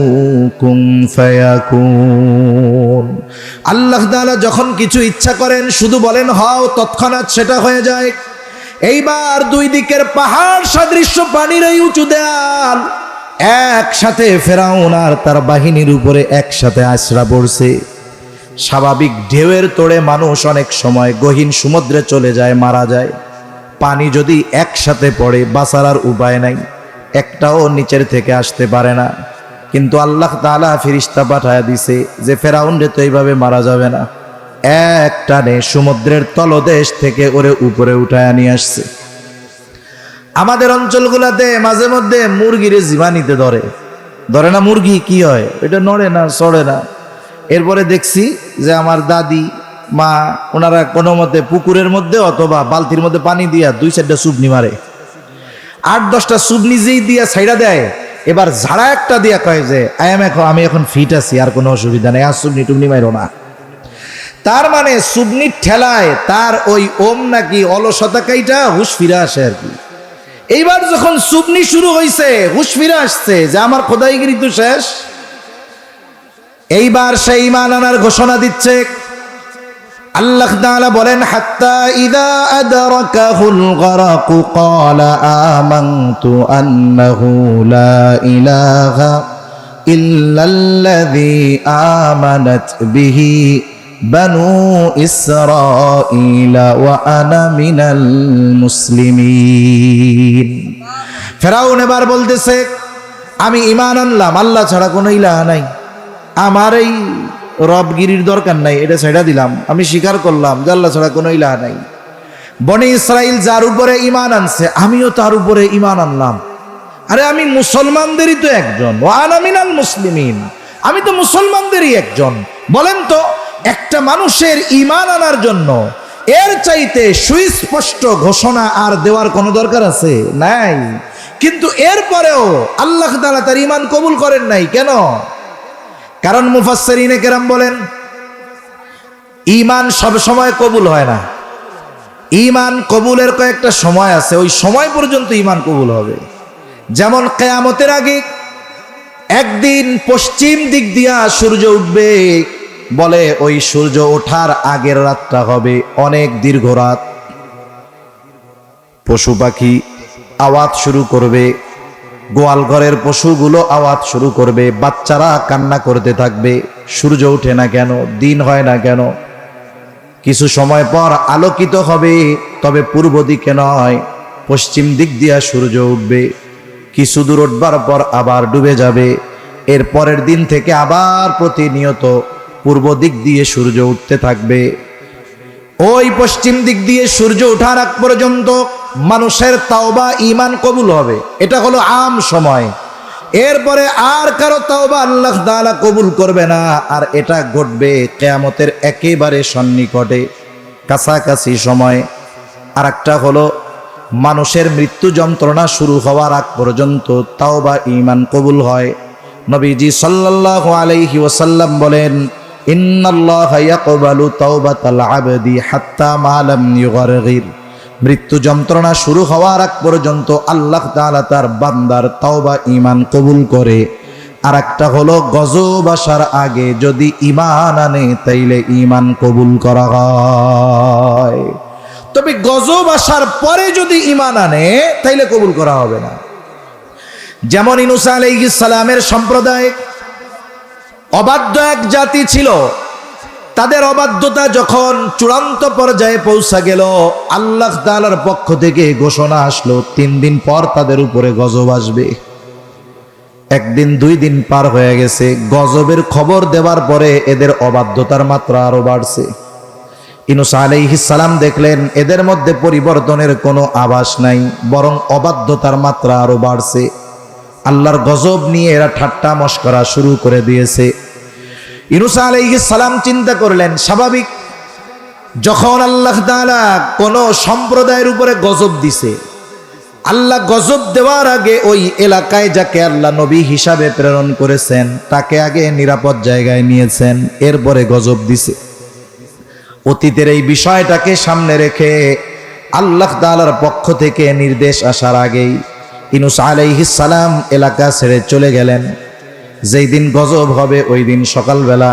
কুন ফায়াকুন। আল্লাহ তাআলা যখন কিছু ইচ্ছা করেন, শুধু বলেন হও, তৎক্ষণাৎ সেটা হয়ে যায়। এইবার দুই দিকের পাহাড় সদৃশ্য পানির এই উঁচু দেয়াল একসাথে ফেরাউন আর তার বাহিনীর উপরে একসাথে আছড়া পড়ছে। স্বাভাবিক ঢেউয়ের তোড়ে মানুষ অনেক সময় গহীন সমুদ্রে চলে যায়, মারা যায়। পানি যদি একসাথে পড়ে বাঁচার আর উপায় নাই, একটাও নিচের থেকে আসতে পারে না। কিন্তু আল্লাহ তাআলা ফেরেশতা পাঠায়া দিছে যে ফেরাউন রে তো এইভাবে মারা যাবে না, এক টানে সমুদ্রের তলদেশ থেকে ওরে উপরে উঠায় নিয়ে আসছে। আমাদের অঞ্চলগুলাতে মাঝে মধ্যে মুরগিরে জীবাণীতে ধরে না, মুরগি কি হয় এটা নড়ে না, চড়ে না। এরপরে দেখছি যে আমার দাদি মা ওনারা কোনো মতে পুকুরের মধ্যে অথবা বালতির মধ্যে পানি দিয়া 2-4টা চুবনি মারে, 8-10টা চুবনি যেই দিয়া ছাইড়া দেয়, এবার ঝাড়া একটা দিয়া কয় যে আমি এখন ফিট আছি, আর কোনো অসুবিধা নেই, আর চুবনি টুবনি মাইরো না। তার মানে চুবনির ঠেলায় তার ওই ওম নাকি অলসতা কাইটা হুশ ফিরে আসে আর কি। এইবার যখন চুবনি শুরু হয়েছে, হুশ ফিরে আসছে যে আমার খোদাইগিরি তো শেষ। এইবার সেই ঈমান আনার ঘোষণা দিচ্ছে। আল্লাহ তাআলা বলেন হাত্তা ইযা আদরাকাহুল গরাকু ক্বালা আমানতু আন্নাহু লা ইলাহা ইল্লাল্লাযী আমানাত বিহি বানু ইসরাঈলা ওয়া আনা মিনাল মুসলিমিন। ফেরাউন এবার বলতেছে আমি ঈমান আনলাম, আল্লাহ ছাড়া কোনো ইলাহ নাই, আমার এই রবগিরির দরকার নাই, এটা ছেড়ে দিলাম, আমি স্বীকার করলাম যে আল্লাহ ছাড়া কোনো ইলাহ নাই। বনি ইসরাইল যার উপরে ঈমান আনছে আমিও তার উপরে ঈমান আনলাম। আরে আমি মুসলমানদেরই তো একজন, ওয়া আনা মিনাল মুসলিমিন, আমি তো মুসলমানদেরই একজন। বলেন তো একটা মানুষের ঈমান আনার জন্য এর চাইতে সুস্পষ্ট ঘোষণা আর দেওয়ার কোনো দরকার আছে? নাই। কিন্তু এরপরেও আল্লাহ তাআলা তার ঈমান কবুল করেন নাই কেন? কারণ মুফাসসিরিনে কেরাম বলেন ঈমান সব সময় কবুল হয় না। ঈমান কবুলের কয়েকটা সময় আছে, ওই সময় পর্যন্ত ঈমান কবুল হবে। যেমন কিয়ামতের আগে একদিন পশ্চিম দিক দিয়া সূর্য উঠবে, বলে ওই সূর্য ওঠার আগের রাতটা হবে অনেক দীর্ঘ রাত। পশু পাখি আওয়াজ শুরু করবে, গোয়াল ঘরের পশুগুলো আওয়াজ শুরু করবে, বাচ্চারা কান্না করতে থাকবে, সূর্য ওঠে না কেন, দিন হয় না কেন। কিছু সময় পর আলোকিত হবে, তবে পূর্ব দিকে নয়, পশ্চিম দিক দিয়া সূর্য উঠবে। কিছু দূর উঠবার পর আবার ডুবে যাবে। এর পরের দিন থেকে আবার প্রতিনিয়ত পূর্ব দিক দিয়ে সূর্য উঠতে থাকবে। ওই পশ্চিম দিক দিয়ে সূর্য ওঠার আগ পর্যন্ত মানুষের তাওবা ঈমান কবুল হবে, এটা হলো আম সময়। এরপরে আর কারো তাওবা আল্লাহ তাআলা কবুল করবে না। আর এটা ঘটবে কিয়ামতের একেবারে সন্নিকটে, কাছাকাছি সময়। আর একটা হলো মানুষের মৃত্যু যন্ত্রণা শুরু হওয়ার আগ পর্যন্ত তাওবা ঈমান কবুল হয়। নবীজি সাল্লাল্লাহু আলাইহি ওয়াসাল্লাম বলেন ইন্নাল্লাহা ইয়াকবালু তাওবাতাল আবদি হাত্তা মা লাম ইউগারগির। মৃত্যু যন্ত্রণা শুরু হওয়ার আগ পর্যন্ত আল্লাহ তাআলা তার বান্দার তাওবা ঈমান কবুল করে। আর একটা হলো গজব আসার আগে যদি ঈমান আনে তাইলে ঈমান কবুল করা হয়, তবে গজব আসার পরে যদি ঈমান আনে তাইলে কবুল করা হবে না। যেমন ইউনূস আলাইহিস সালামের সম্প্রদায় অবাধ্য এক জাতি ছিল। তাদের অবাধ্যতা যখন চূড়ান্ত পর্যায়ে পৌঁছা গেল, আল্লাহ তাআলার পক্ষ থেকে ঘোষণা আসলো 3 দিন পর তাদের উপরে গজব আসবে। একদিন 2 দিন পার হয়ে গেছে, গজবের খবর দেওয়ার পরে এদের অবাধ্যতার মাত্রা আরো বাড়ছে। ইউনূস আলাইহিস সালাম দেখলেন এদের মধ্যে পরিবর্তনের কোনো আভাস নাই, বরং অবাধ্যতার মাত্রা আরো বাড়ছে। আল্লাহর গজব নিয়ে এরা ঠাট্টা মশকরা শুরু করে দিয়েছে। ইউনূস আলাইহিস সালাম চিন্তা করলেন, স্বাভাবিক যখন আল্লাহ তাআলা কোন সম্প্রদায়ের উপরে গজব দিছে, আল্লাহ গজব দেওয়ার আগে ওই এলাকায় যাকে আল্লাহ নবী হিসাবে প্রেরণ করেছেন তাকে আগে নিরাপদ জায়গায় নিয়েছেন, এরপরে গজব দিছে। অতীতের এই বিষয়টাকে সামনে রেখে আল্লাহ তাআলার পক্ষ থেকে নির্দেশ আসার আগেই ইউনূস আলাইহিস সালাম এলাকা ছেড়ে চলে গেলেন। যেই দিন গজব হবে ওই দিন সকালবেলা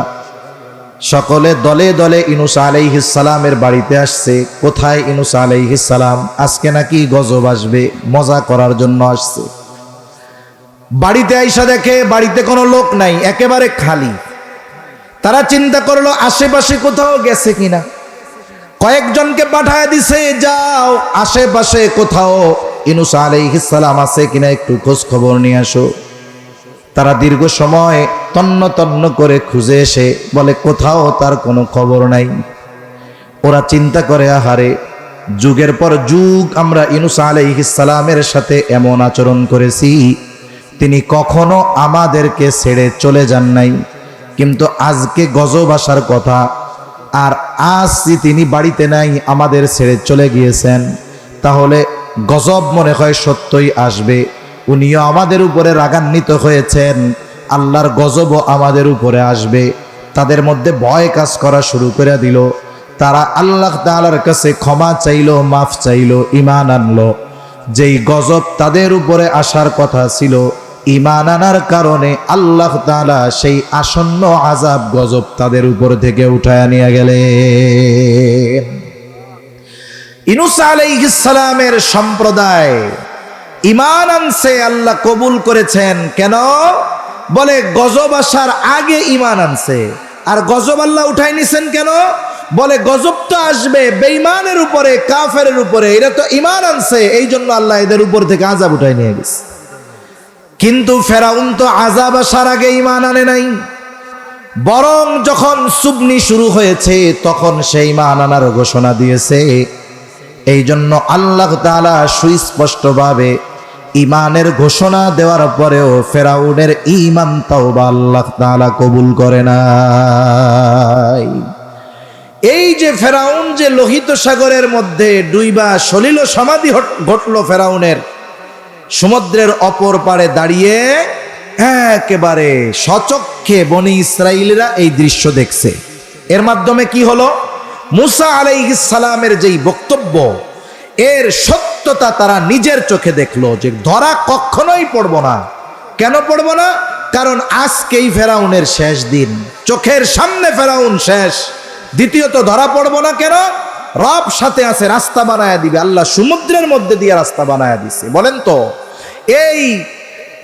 সকলে দলে দলে ইউনূস আলাইহিস সালামের বাড়িতে আসছে। কোথায় ইউনূস আলাইহিস সালাম? আজকে নাকি গজব আসবে, মজা করার জন্য আসছে। বাড়িতে আইসা দেখে বাড়িতে কোনো লোক নাই, একেবারে খালি। তারা চিন্তা করলো আশেপাশে কোথাও গেছে কিনা। কয়েকজনকে পাঠায় দিছে, যাও আশেপাশে কোথাও ইউনূস আলাইহিস সালাম আছে কিনা একটু খোঁজ খবর নিয়ে আসো। তারা দীর্ঘ সময় তন্ন তন্ন করে খুঁজে এসে বলে কোথাও তার কোনো খবর নাই। ওরা চিন্তা করে, আহারে, যুগের পর যুগ আমরা ইউনূস আলাইহিস সালামের সাথে এমন আচরণ করেছি, তিনি কখনো আমাদেরকে ছেড়ে চলে যান নাই, কিন্তু আজকে গজব আসার কথা, আর আজ তিনি বাড়িতে নাই, আমাদের ছেড়ে চলে গিয়েছেন, তাহলে গজব মনে হয় সত্যই আসবে। উনিও আমাদের উপরে রাগান্বিত হয়েছেন, আল্লাহর গজবও আমাদের উপরে আসবে। তাদের মধ্যে ভয় কাজ করা শুরু করে দিল। তারা আল্লাহ তাআলার কাছে ক্ষমা চাইল, মাফ চাইল, ঈমান আনলো। যেই গজব তাদের উপরে আসার কথা ছিল, ঈমান আনার কারণে আল্লাহ তাআলা সেই আসন্ন আযাব গজব তাদের উপর থেকে উঠায় নিয়ে গেলেন। ইউনূস আলাইহিস সালামের সম্প্রদায় ঈমান আনছে, আল্লাহ কবুল করেছেন। কেন? বলে গজব আসার আগে ঈমান আনছে। আর গজব আল্লাহ উঠাই নিছেন কেন? বলে গজব তো আসবে বেঈমানের উপরে, কাফেরের উপরে, এরা তো ঈমান আনছে, এই জন্য আল্লাহ এদের উপর থেকে আযাব উঠাই নিয়ে গেছে। কিন্তু ফেরাউন তো আযাব আসার আগে ঈমান আনে নাই, বরং যখন সুবনি শুরু হয়েছে তখন সেই ঈমান আনার ঘোষণা দিয়েছে। এই জন্য আল্লাহ তাআলা সুস্পষ্টভাবে ঈমানের ঘোষণা দেওয়ার পরেও ফেরাউনের ঈমান তাওবা আল্লাহ তাআলা কবুল করে নাই। এই যে ফেরাউন যে লোহিত সাগরের মধ্যে ডুইবা সলিল সমাধি ঘটলো ফেরাউনের, সমুদ্রের অপর পারে দাঁড়িয়ে একেবারে সচক্ষে বনি ইসরাইলরা এই দৃশ্য দেখছে। এর মাধ্যমে কি হলো? মুসা আলাইহিস সালামের যেই বক্তব্য, এর সত্যতা তারা নিজের চোখে দেখলো, যে ধরা কখনোই পড়ব না। কেন পড়ব না? কারণ আজকেই ফেরাউনের শেষ দিন, চোখের সামনে ফেরাউন শেষ। দ্বিতীয়ত ধরা পড়ব না কেন? রব সাথে আছে, রাস্তা বানায় দিবে। আল্লাহ সমুদ্রের মধ্যে দিয়ে রাস্তা বানায় দিছে। বলেন তো, এই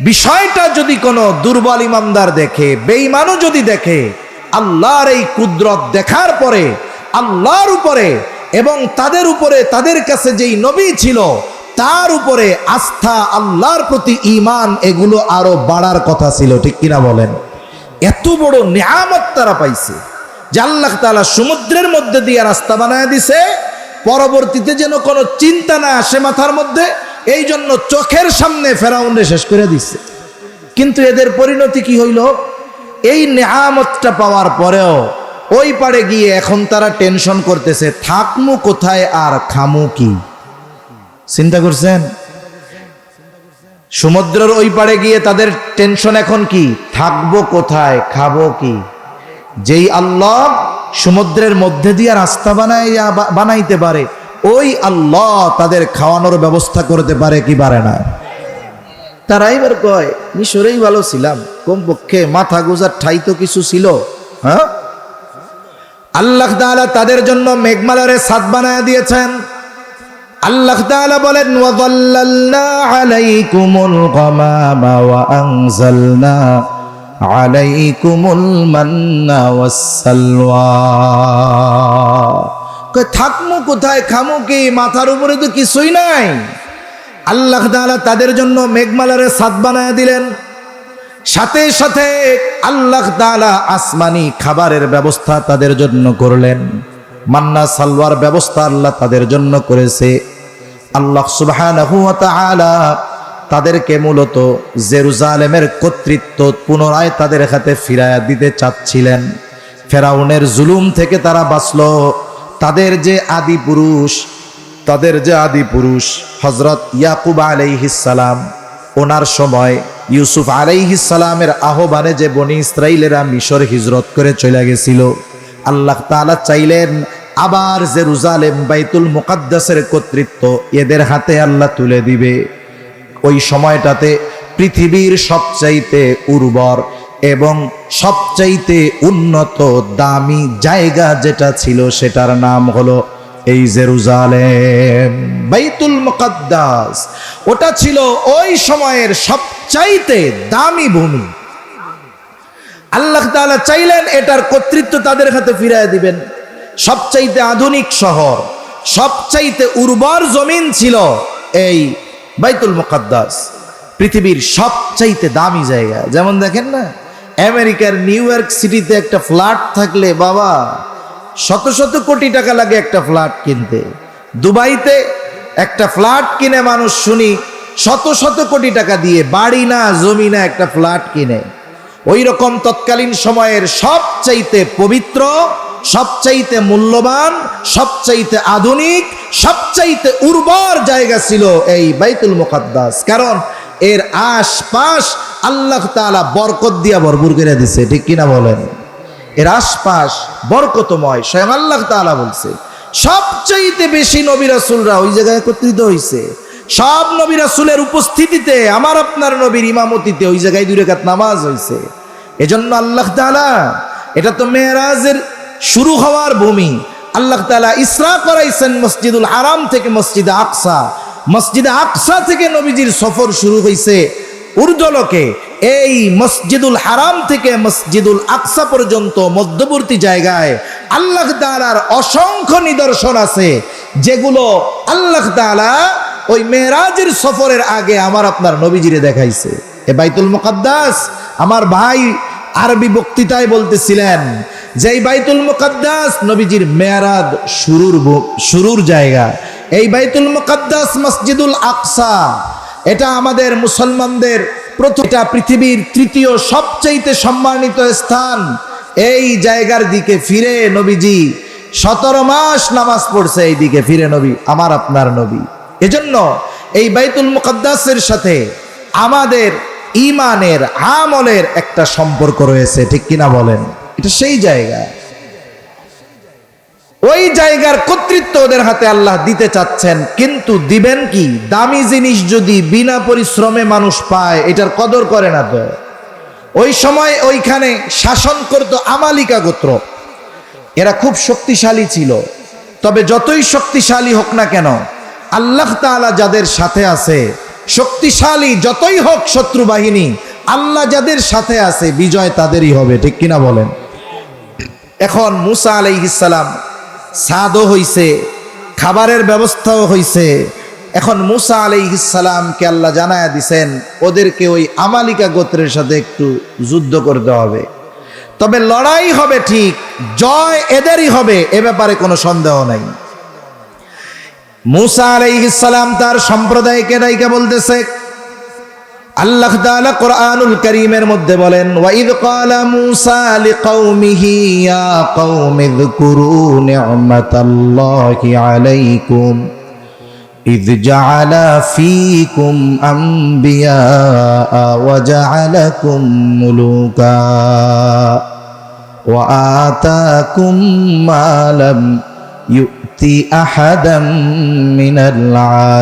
বিষয়টা যদি কোনো দুর্বল ইমানদার দেখে, বেঈমানও যদি দেখে, আল্লাহর এই কুদরত দেখার পরে আল্লাহর উপরে এবং তাদের উপরে, তাদের কাছে যেই নবী ছিল তার উপরে আস্থা, আল্লাহর প্রতি ঈমান, এগুলো আরো বাড়ার কথা ছিল। ঠিক কিনা বলেন? এত বড় নিয়ামত তারা পাইছে যে আল্লাহ তাআলা সমুদ্রের মধ্যে দিয়ে রাস্তা বানায় দিছে, পরবর্তীতে যেন কোনো চিন্তা না আসে মাথার মধ্যে, এই জন্য চোখের সামনে ফেরাউনরে শেষ করে দিছে। কিন্তু এদের পরিণতি কি হইল? এই নিয়ামতটা পাওয়ার পরেও ওই পারে গিয়ে এখন তারা টেনশন করতেছে, থাকমু কোথায় আর খামু কি? চিন্তা করছেন? সমুদ্রের ওই পারে গিয়ে তাদের টেনশন এখন কি? থাকবো কোথায়, খাবো কি? যেই আল্লাহ সমুদ্রের মধ্যে দিয়ে রাস্তা বানাইতে পারে, ওই আল্লাহ তাদের খাওয়ানোর ব্যবস্থা করতে পারে কি পারে না? তারা এবার কয়, মিশরেই ভালো ছিলাম, কমপক্ষে মাথা গোজার ঠাই তো কিছু ছিল। হ্যাঁ, আল্লাহ তাআলা তাদের জন্য মেঘমালারে ছাদ বানায় দিয়েছেন। আল্লাহ তাআলা বলেন, ওয়াযাল্লালনা আলাইকুমুল গামামা ওয়া আনজালনা আলাইকুমুল মান্না ওয়াসসালওয়া। কই থাকমু কোথায়, খামু কি? মাথার উপরে তো কিছুই নাই। আল্লাহ তাআলা তাদের জন্য মেঘমালারে ছাদ বানায় দিলেন। সাথে সাথে আল্লাহ তাআলা আসমানি খাবারের ব্যবস্থা তাদের জন্য করলেন। মান্না সালওয়ার ব্যবস্থা আল্লাহ তাদের জন্য করেছে। আল্লাহ সুবহানাহু ওয়া তাআলা তাদেরকে মূলত জেরুজালেমের কর্তৃত্ব পুনরায় তাদের হাতে ফিরাইয়া দিতে চাচ্ছিলেন। ফেরাউনের জুলুম থেকে তারা বাঁচল। তাদের যে আদি পুরুষ হযরত ইয়াকুব আলাইহিস সালাম, ওনার সময় ইউসুফ আলাইহিস সালামের আহ্বানে যে বনি ইসরাইলেরা মিশর হিজরত করে চলে গেছিল, আল্লাহ তাআলা চাইলেন আবার জেরুজালেম বাইতুল মুকাদ্দাসের কর্তৃত্ব এদের হাতে আল্লাহ তুলে দিবে। ওই সময়টাতে পৃথিবীর সবচাইতে উর্বর এবং সবচাইতে উন্নত দামি জায়গা যেটা ছিল সেটার নাম হলো এই জেরুজালেম, বাইতুল মুকাদ্দাস। ওটা ছিল ওই সময়ের সবচাইতে দামি ভূমি। আল্লাহ তাআলা চাইলেন এটার কর্তৃত্ব তাদের হাতে ফিরিয়ে দিবেন। সবচাইতে আধুনিক শহর, সবচাইতে উর্বর জমিন ছিল এই বাইতুল মুকাদ্দাস, পৃথিবীর সবচাইতে দামি জায়গা। যেমন দেখেন না, আমেরিকার নিউ ইয়র্ক সিটিতে একটা ফ্ল্যাট থাকলে বাবা শত শত কোটি টাকা লাগে একটা ফ্ল্যাট কিনতে। দুবাইতে একটা ফ্ল্যাট কিনে মানুষ শুনি শত শত কোটি টাকা দিয়ে, বাড়ি না জমি না, একটা ফ্ল্যাট কিনে। ওই রকম তৎকালীন সময়ের সবচাইতে পবিত্র, সবচাইতে মূল্যবান, সবচাইতে আধুনিক, সবচাইতে উর্বর জায়গা ছিল এই বাইতুল মুকাদ্দাস। কারণ এর আশপাশ আল্লাহ তাআলা বরকত দিয়া ভরপুর করে দিছে, ঠিক কিনা বলেন? এর আশপাশ বরকতময়। স্বয়ং আল্লাহ তাআলা বলছে সবচাইতে বেশি নবী রাসূলরা ওই জায়গায় একত্রিত হয়েছে। সব নবী রাসূলের উপস্থিতিতে, আমার আপনার নবীর ইমামতিতে ওই জায়গায় 2 রাকাত নামাজ হয়েছে। এজন্য আল্লাহ তাআলা, এটা তো মেরাজের শুরু হওয়ার ভূমি, আল্লাহ তাআলা ইসরা করাইছেন মসজিদুল হারাম থেকে মসজিদে আকসা। মসজিদে আকসা থেকে নবীজির সফর শুরু হয়েছে ঊর্ধ্বলোকে। এই মসজিদুল হারাম থেকে মসজিদুল আকসা পর্যন্ত মধ্যবর্তী জায়গায় আল্লাহ তাআলার অসংখ্য নিদর্শন আছে, যেগুলো আল্লাহ তাআলা ওই মেরাজের সফরের আগে আমার আপনার নবীজিরে দেখাইছে। এ বাইতুল মুকাদ্দাস, আমার ভাই আরবি বক্তৃতায় বলতেছিলেন যে এই বাইতুল মুকাদ্দাস নবীজির মেরাজ শুরুর জায়গা। এই বাইতুল মুকাদ্দাস মসজিদুল আকসা, এটা আমাদের মুসলমানদের প্রথম, এটা পৃথিবীর 3য় সবচাইতে সম্মানিত স্থান। এই জায়গার দিকে ফিরে নবীজি 17 মাস নামাজ পড়ছে, এই দিকে ফিরে নবী, আমার আপনার নবী। এজন্য এই বাইতুল মুকাদ্দাসের সাথে আমাদের ইমানের, আমলের একটা সম্পর্ক রয়েছে, ঠিক কিনা বলেন? এটা সেই জায়গা, ওই জায়গার কর্তৃত্ব ওদের হাতে আল্লাহ দিতে চাচ্ছেন। কিন্তু দিবেন কি? দামি জিনিস যদি বিনা পরিশ্রমে মানুষ পায়, এটার কদর করে না তো। ওই সময় ওইখানে শাসন করত আমালিকা গোত্র, এরা খুব শক্তিশালী ছিল। তবে যতই শক্তিশালী হোক না কেন, আল্লাহ তাআলা যাদের সাথে আছে, শক্তিশালী যতই হোক শত্রু বাহিনী, আল্লাহ যাদের সাথে আছে বিজয় তাদেরই হবে, ঠিক কিনা বলেন? এখন মুসা আলাইহিস সালাম সাদও হইছে, খাবারের ব্যবস্থাও হইছে। এখন মুসা আলাইহিস সালামকে আল্লাহ জানায়া দিছেন ওদেরকে ওই আমালিকা গোত্রের সাথে একটু যুদ্ধ করতে হবে। তবে লড়াই হবে ঠিক, জয় এদেরই হবে, এ ব্যাপারে কোনো সন্দেহ নাই। মুসা আলাইহিস সালাম তার সম্প্রদায়কে ডাইকা বলতেছে, আল্লাহ তাআলা কোরআনুল কারীমের মধ্যে বলেন, ওয়াইদ ক্বালা মূসা লিকাওমিহি ইয়া কওমি যকুরু নি'মাতাল্লাহি আলাইকুম ইয জাআলা ফীকুম আমবিয়া ওয়া জাআলাকুম মুলুকা ওয়া আতাকুম মা লাম ইউতি আহাদাম মিনাল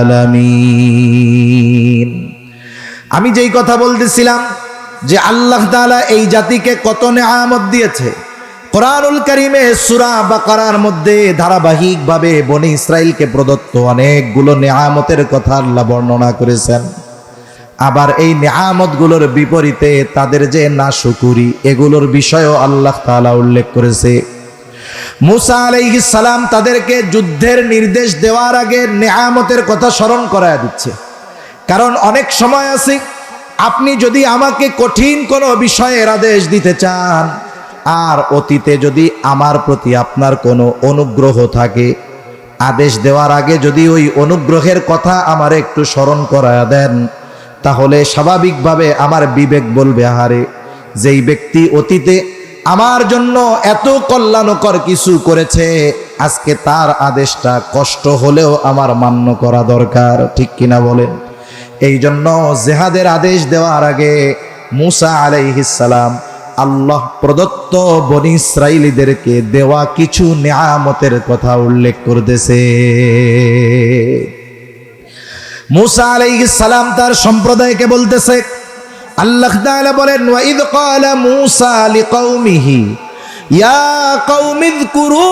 আলামিন। আমি যেই কথা বলতেছিলাম যে আল্লাহ তাআলা এই জাতিকে কত নেয়ামত দিয়েছে, কোরআনুল কারীমে সূরা বাকারার মধ্যে ধারাবাহিকভাবে বনি ইসরাইলকে প্রদত্ত অনেকগুলো নেয়ামতের কথা আল্লাহ বর্ণনা করেছেন। আবার এই নেয়ামতগুলোর বিপরীতে তাদের যে নাশুকরি, এগুলোর বিষয়েও আল্লাহ তাআলা উল্লেখ করেছে। মুসা আলাইহিস সালাম তাদেরকে যুদ্ধের নির্দেশ দেওয়ার আগে নেয়ামতের কথা স্মরণ করায় দিচ্ছে। কারণ অনেক সময় আছে, আপনি যদি আমাকে কঠিন কোনো বিষয়ের আদেশ দিতে চান, আর অতীতে যদি আমার প্রতি আপনার কোনো অনুগ্রহ থাকে, আদেশ দেওয়ার আগে যদি ওই অনুগ্রহের কথা আমার একটু স্মরণ করায়া দেন, তাহলে স্বাভাবিকভাবে আমার বিবেক বলবে, আহারে যেই ব্যক্তি অতীতে আমার জন্য এত কল্যাণকর কিছু করেছে, আজকে তার আদেশটা কষ্ট হলেও আমার মান্য করা দরকার, ঠিক কিনা বলেন? এই জন্য জেহাদের আদেশ দেওয়ার আগে মুসা আলাইহিস সালাম আল্লাহ প্রদত্ত বনি ইসরাইলীদেরকে দেওয়া কিছু নেয়ামতের কথা উল্লেখ করতেছে। মুসা আলাইহিস সালাম তার সম্প্রদায়কে বলতেছে, আল্লাহ তাআলা বলেন, ওয়া ইয ক্বালা মূসা লিকাওমিহি ইয়া কওমি যকুরু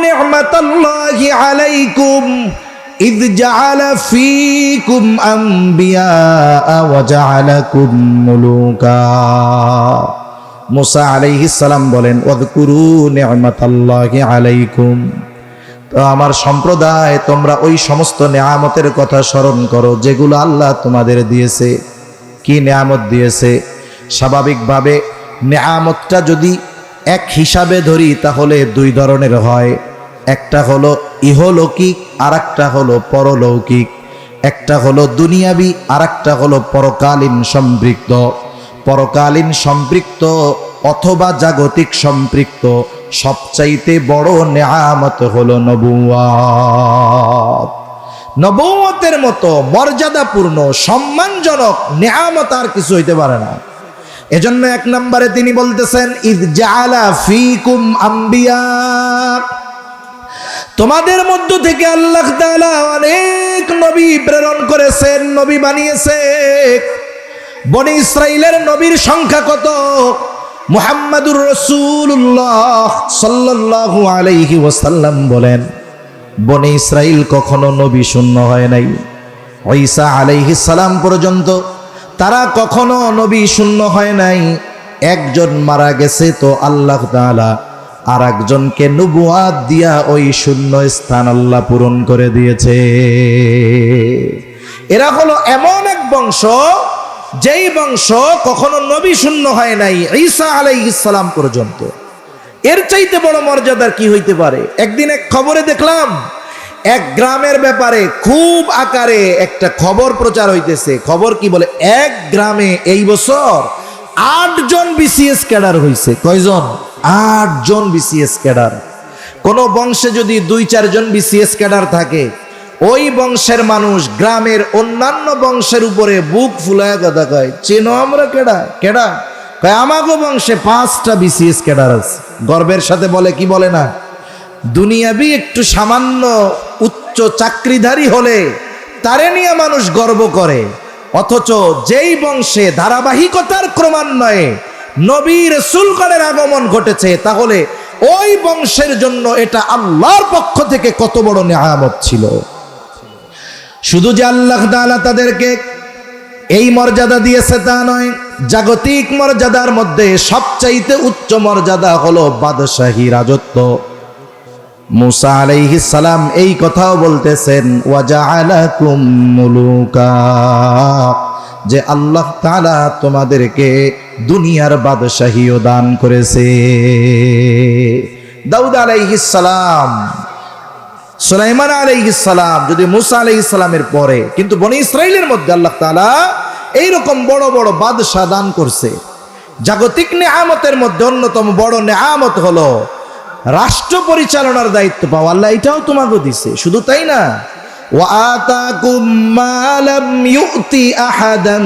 নি'মাতাল্লাহি আলাইকুম ইয জাআলা ফীকুম আম্বিয়া ওয়া জাআলাকুম মুলুকা। মূসা আলাইহিস সালাম বলেন, ওয়াযকুরু নি'মাতাল্লাহি আলাইকুম, তো আমার সম্প্রদায় তোমরা ওই সমস্ত নেয়ামতের কথা স্মরণ করো যেগুলো আল্লাহ তোমাদের দিয়েছে। কি নেয়ামত দিয়েছে? স্বাভাবিকভাবে নেয়ামতটা যদি এক হিসাবে ধরি তাহলে দুই ধরনের হয়। একটা হলো ইহলৌকিক, আর একটা হলো পরলৌকিক। একটা হলো দুনিয়াবি, আর একটা হলো পরকালীন সম্পৃক্ত। পরকালীন সম্পৃক্ত অথবা জাগতিক সম্পৃক্ত সবচাইতে বড় নেয়ামত হলো নবুয়ত। নবুয়তের মতো মর্যাদাপূর্ণ সম্মানজনক নেয়ামত আর কিছু হইতে পারে না। এজন্য এক নম্বরে তিনি বলতেছেন, ইয জাআলা ফীকুম আম্বিয়া, তোমাদের মধ্য থেকে আল্লাহ তাআলা অনেক নবী প্রেরণ করেছেন, নবী বানিয়েছে। বনি ইসরাইলের নবীর সংখ্যা কত? মুহাম্মাদুর রাসূলুল্লাহ সাল্লাল্লাহু আলাইহি ওয়াসাল্লাম বলেন, বনি ইসরাইল কখনো নবী শূন্য হয় নাই। ঈসা আলাইহিস সালাম পর্যন্ত তারা কখনো নবী শূন্য হয় নাই। একজন মারা গেছে তো আল্লাহ তাআলা আর একজনকে নবুয়াত দিয়া ওই শূন্য স্থান আল্লাহ পূরণ করে দিয়েছে। এরা হলো এমন এক বংশ যেই বংশ কখনো নবী শূন্য হয় নাই ঈসা আলাইহিস সালাম পর্যন্ত। এর চাইতে বড় মর্যাদার কি হইতে পারে? একদিন এক খবরে দেখলাম এক গ্রামের ব্যাপারে খুব আকারে একটা খবর প্রচার হইতেছে। খবর কি বলে, এক গ্রামে এই বছর 8 জন বিসিএস ক্যাডার হইছে। কয়জন? 8 জন বিসিএস ক্যাডার। কোন বংশে যদি 2-4 জন বিসিএস ক্যাডার থাকে, ওই বংশের মানুষ গ্রামের অন্যান্য বংশের উপরে বুক ফুলায় কথা কয়, চেনো আমরা কেডা কেডা? কয় আমাগো বংশে 5টা বিসিএস ক্যাডার আছে। গর্বের সাথে বলে, কি বলে না? দুনিয়াবি একটু সামান্য উচ্চ চাকরিধারী হলে তারে নিয়ে মানুষ গর্ব করে, অথচ যেই বংশে ধারাবাহিকতার ক্রমান্বয়ে নবী রাসূলগণের আগমন ঘটেছে, তাহলে ওই বংশের জন্য এটা আল্লাহর পক্ষ থেকে কত বড় নিয়ামত ছিল। শুধু যে আল্লাহ তাআলা তাদেরকে এই মর্যাদা দিয়েছে তা নয়, জাগতিক মর্যাদার মধ্যে সবচাইতে উচ্চ মর্যাদা হলো বাদশাহী রাজত্ব। মূসা আলাইহিস সালাম এই কথাও বলতেছেন, ওয়া জাআলাকুম মুলুকা, যে আল্লাহ তাআলা তোমাদেরকে দুনিয়ার বাদশাহীও দান করেছে। দাউদ আলাইহিস সালাম, সুলাইমান আলাইহিস সালাম যদি মূসা আলাইহিস সালামের পরে, কিন্তু বনি ইসরাইলের মধ্যে আল্লাহ তাআলা এইরকম বড় বড় বাদশা দান করছে। জাগতিক নেয়ামতের মধ্যে অন্যতম বড় নেয়ামত হলো রাষ্ট্র পরিচালনার দায়িত্ব পাওয়া। আল্লাহ এটাও তোমাকে দিছে। শুধু তাই না, ওয়া আতাকুম মা লাম ইউতি আহাদাম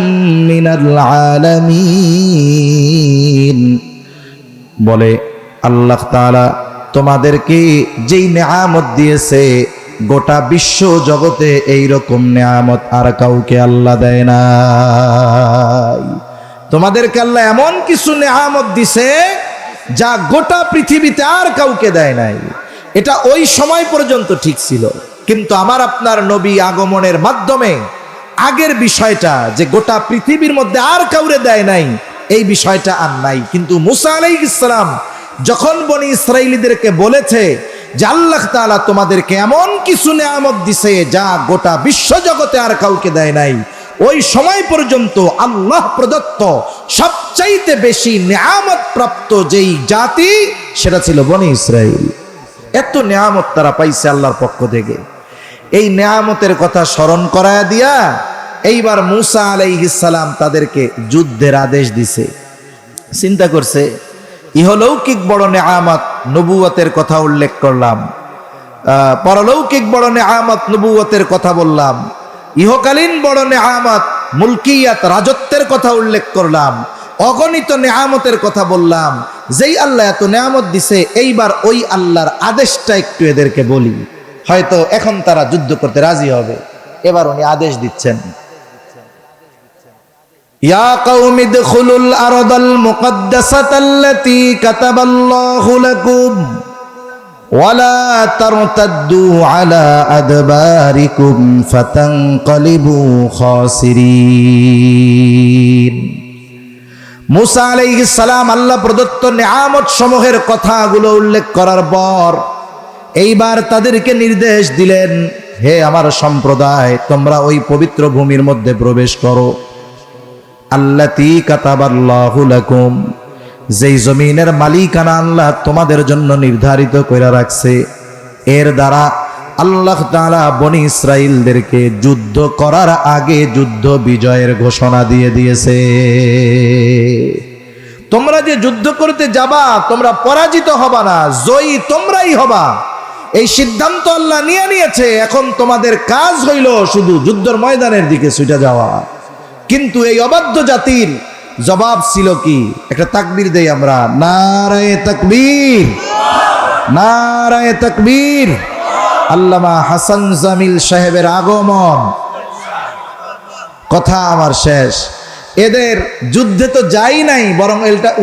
মিনাল আলামিন, বলে আল্লাহ তাআলা তোমাদেরকে যেই নেয়ামত দিয়েছে, গোটা বিশ্ব জগতে এইরকম নেয়ামত আর কাউকে আল্লাহ দেয় নাই। তোমাদেরকে আল্লাহ এমন কিছু নেয়ামত দিছে যা গোটা পৃথিবীতে আর কাউকে দেয় নাই। এটা ওই সময় পর্যন্ত ঠিক ছিল, কিন্তু আমার আপনার নবী আগমনের মাধ্যমে আগের বিষয়টা যে গোটা পৃথিবীর মধ্যে আর কাউরে দেয় নাই, এই বিষয়টা আর নাই। কিন্তু মূসা আলাইহিস সালাম যখন বনি ইসরাইলীদেরকে বলেছে যে আল্লাহ তাআলা তোমাদেরকে এমন কিছু নেয়ামত দিছে যা গোটা বিশ্ব জগতে আর কাউকে দেয় নাই, ওই সময় পর্যন্ত আল্লাহ প্রদত্ত সবচাইতে বেশি নেয়ামত প্রাপ্ত যেই জাতি, সেটা ছিল বনি ইসরাইল। এত নেয়ামত তারা পাইছে আল্লাহর পক্ষ থেকে। এই নেয়ামতের কথা স্মরণ করায়া দিয়া এইবার মূসা আলাইহিস সালাম তাদেরকে যুদ্ধের আদেশ দিছে। চিন্তা করছে, ইহলৌকিক বড় নেয়ামত নবুয়তের কথা উল্লেখ করলাম, পরলৌকিক বড় নেয়ামত নবুয়তের কথা বললাম, ইহকালীন বড় নেয়ামত মুলকিয়াত রাজত্বের কথা উল্লেখ করলাম, অগণিত নেয়ামতের কথা বললাম। যেই আল্লাহ এত নেয়ামত দিছে, এইবার ওই আল্লাহর আদেশটা একটু এদেরকে বলি, হয়তো এখন তারা যুদ্ধ করতে রাজি হবে। এবার উনি আদেশ দিচ্ছেন, ইয়া কওমি দখুলুল আরদাল মুকদ্দাসাতাল্লাতী কাতাবাল্লাহু লাকুম ওয়ালা তারতাদ্দু আলা আদবারিকুম ফাতানকালিবু খাসিরিন। মুসা আলাইহিস সালাম আল্লাহ প্রদত্ত নিয়ামত সমূহের কথাগুলো উল্লেখ করার পর এইবার তাদেরকে নির্দেশ দিলেন, হে আমার সম্প্রদায়, তোমরা ওই পবিত্র ভূমির মধ্যে প্রবেশ করো, আল্লাতী কাতাবাল্লাহু লাকুম, যেই জমিনের মালিকানা আল্লাহ তোমাদের জন্য নির্ধারিত করে রাখছে। এর দ্বারা আল্লাহ তাআলা বনি ইসরাইলদেরকে যুদ্ধ করার আগে যুদ্ধ বিজয়ের ঘোষণা দিয়ে দিয়েছে। তোমরা যে যুদ্ধ করতে যাবা, তোমরা পরাজিত হবা না, জয়ী তোমরাই হবা, এই সিদ্ধান্ত আল্লাহ নিয়ে নিয়েছে। এখন তোমাদের কাজ হইল শুধু যুদ্ধের ময়দানের দিকে ছুটে যাওয়া। কিন্তু এই অবাধ্য জাতির জবাব ছিল কি? একটা তাকবীর দেই আমরা, নারায়ে তাকবীর, নারায়ে তাকবীর। আল্লামা হাসান জামিল সাহেবের আগমন। কথা আমার শেষ। এদের যুদ্ধে তো যাই নাই, বরং